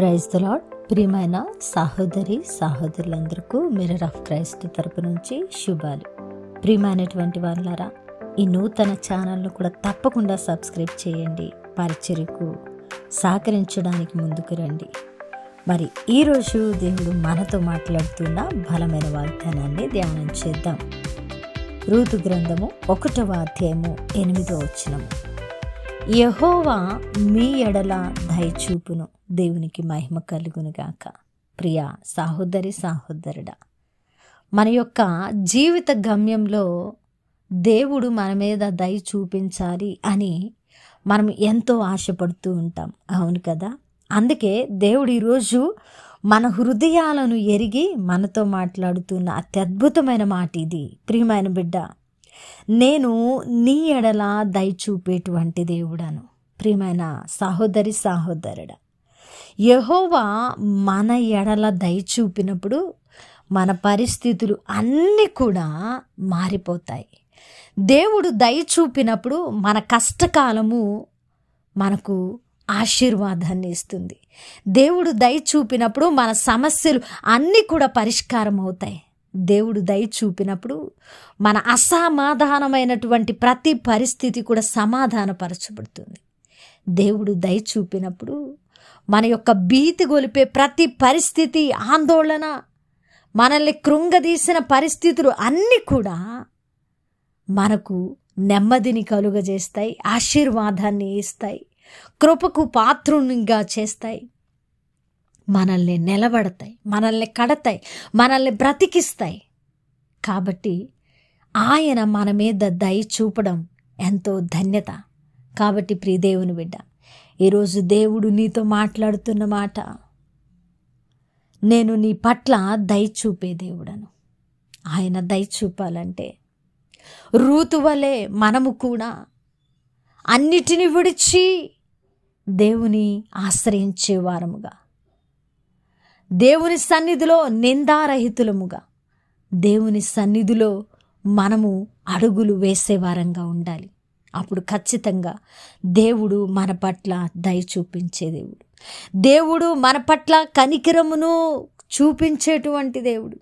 Praise the lord. ప్రియమైన సహోదరి సహోదరులందరికీ mirror of Christ తరపు నుంచి శుభాలు. ప్రియమైనటువంటి వాళ్ళారా, ఈ నూతన ఛానల్ను కూడా తప్పకుండా సబ్స్క్రైబ్ చేయండి. పరిచర్యకు సహకరించడానికి ముందుకు రండి. మరి ఈరోజు దేవుడు మనతో మాట్లాడుతున్న బలమైన వాగ్దానాన్ని ధ్యానం చేద్దాం. రూతు గ్రంథము 1వ అధ్యాయము 8వ వచనము. యెహోవా మీ ఎడల దయచూపును, దేవునికి మహిమ కలుగునుగాక. ప్రియ సహోదరి సహోదరుడా, మన యొక్క జీవిత గమ్యంలో దేవుడు మన మీద దయ చూపించాలి అని మనం ఎంతో ఆశపడుతూ ఉంటాం, అవును కదా. అందుకే దేవుడు ఈరోజు మన హృదయాలను ఎరిగి మనతో మాట్లాడుతున్న అత్యద్భుతమైన మాట ఇది. ప్రియమైన బిడ్డ, నేను నీ ఎడల దయ చూపేటువంటి దేవుడను. ప్రియమైన సహోదరి సహోదరుడా, యెహోవా మన ఎడల దయ చూపినప్పుడు మన పరిస్థితులు అన్నీ కూడా మారిపోతాయి. దేవుడు దయ చూపినప్పుడు మన కష్టకాలము మనకు ఆశీర్వాదాన్ని ఇస్తుంది. దేవుడు దయ చూపినప్పుడు మన సమస్యలు అన్నీ కూడా పరిష్కారం అవుతాయి. దేవుడు దయ చూపినప్పుడు మన అసమాధానమైనటువంటి ప్రతి పరిస్థితి కూడా సమాధానపరచబడుతుంది. దేవుడు దయ చూపినప్పుడు మన యొక్క భీతి గొలిపే ప్రతి పరిస్థితి, ఆందోళన, మనల్ని కృంగదీసిన పరిస్థితులు అన్నీ కూడా మనకు నెమ్మదిని కలుగజేస్తాయి, ఆశీర్వాదాన్ని ఇస్తాయి, కృపకు పాత్రునిగా చేస్తాయి, మనల్ని నిలబడతాయి, మనల్ని కడతాయి, మనల్ని బ్రతికిస్తాయి. కాబట్టి ఆయన మన మీద దయ చూపడం ఎంతో ధన్యత. కాబట్టి ప్రియ దేవుని బిడ్డ, ఈరోజు దేవుడు నీతో మాట్లాడుతున్న మాట, నేను నీ పట్ల దయ చూపే దేవుడను. ఆయన దయ చూపాలంటే రూతు వలె మనము కూడా అన్నిటిని విడిచి దేవుని ఆశ్రయించే వారముగా, దేవుని సన్నిధిలో నిందారహితులముగా, దేవుని సన్నిధిలో మనము అడుగులు వేసేవారంగా ఉండాలి. అప్పుడు ఖచ్చితంగా దేవుడు మన పట్ల దయ చూపించే దేవుడు. దేవుడు మన పట్ల కనికరమును చూపించేటువంటి దేవుడు.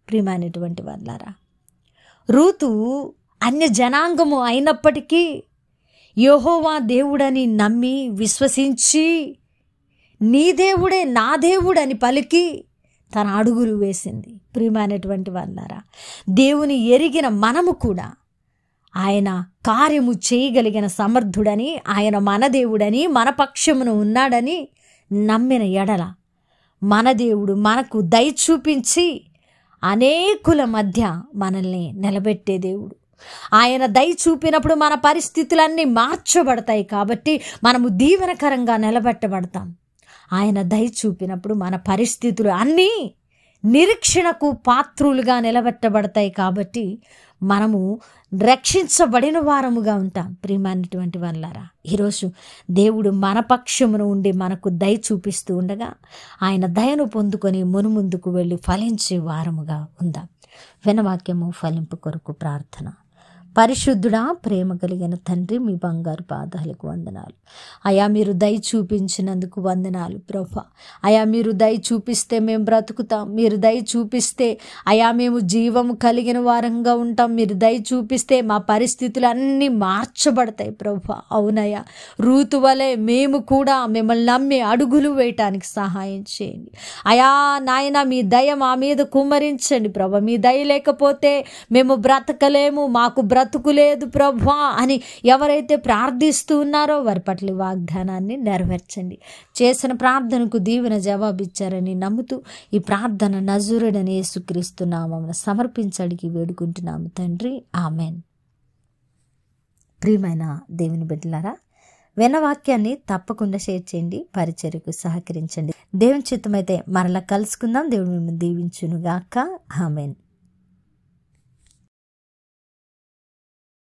ప్రియమైనటువంటి వాళ్ళారా, రూతు అన్య జనాంగము అయినప్పటికీ యెహోవా దేవుడని నమ్మి విశ్వసించి నీ దేవుడే నా దేవుడని పలికి తన అడుగులు వేసింది. ప్రియమైనటువంటి వాళ్ళారా, దేవుని ఎరిగిన మనము కూడా ఆయన కార్యము చేయగలిగిన సమర్థుడని, ఆయన మన దేవుడని, మన పక్షమును ఉన్నాడని నమ్మిన ఎడల మన దేవుడు మనకు దయ చూపించి అనేకుల మధ్య మనల్ని నిలబెట్టే దేవుడు. ఆయన దయ చూపినప్పుడు మన పరిస్థితులన్నీ మార్చబడతాయి. కాబట్టి మనము దీవెనకరంగా నిలబెట్టబడతాం. ఆయన దయ చూపినప్పుడు మన పరిస్థితులు అన్నీ నిరీక్షణకు పాత్రులుగా నిలబెట్టబడతాయి. కాబట్టి మనము రక్షించబడిన వారముగా ఉంటాం. ప్రియమైనటువంటి వాళ్ళారా, ఈరోజు దేవుడు మన పక్షమును ఉండి మనకు దయ చూపిస్తూ ఉండగా ఆయన దయను పొందుకొని మునుముందుకు వెళ్ళి ఫలించే వారముగా ఉందాం. వినవాక్యము ఫలింపు కొరకు ప్రార్థన. పరిశుద్ధుడా, ప్రేమ కలిగిన తండ్రి, మీ బంగారు పాదాలకు వందనాలు అయా. మీరు దయ చూపించినందుకు వందనాలు ప్రభా. అయా, మీరు దయ చూపిస్తే మేము బ్రతుకుతాం. మీరు దయ చూపిస్తే అయా మేము జీవము కలిగిన వారంగా ఉంటాం. మీరు దయ చూపిస్తే మా పరిస్థితులు అన్నీ మార్చబడతాయి ప్రభా. అవునయ్యా, రూతు వలె మేము కూడా మిమ్మల్ని నమ్మి అడుగులు వేయటానికి సహాయం చేయండి అయా. నాయన, మీ దయ మా మీద కుమ్మరించండి ప్రభా. మీ దయ లేకపోతే మేము బ్రతకలేము, మాకు బ్రతుకులేదు ప్రభా అని ఎవరైతే ప్రార్థిస్తూ ఉన్నారో వారి పట్ల వాగ్దానాన్ని నెరవేర్చండి. చేసిన ప్రార్థనకు దీవెన జవాబిచ్చారని నమ్ముతూ ఈ ప్రార్థన నజరుడని యేసుక్రీస్తు నామమున సమర్పించడికి వేడుకుంటున్నాము తండ్రి, ఆమెన్. ప్రియమైన దేవుని బిడ్డలారా, వినవాక్యాన్ని తప్పకుండా షేర్ చేయండి, పరిచర్యకు సహకరించండి. దేవుని చిత్తమైతే మరలా కలుసుకుందాం. దేవుడు మిమ్మల్ని దీవించునుగాక. ఆమెన్.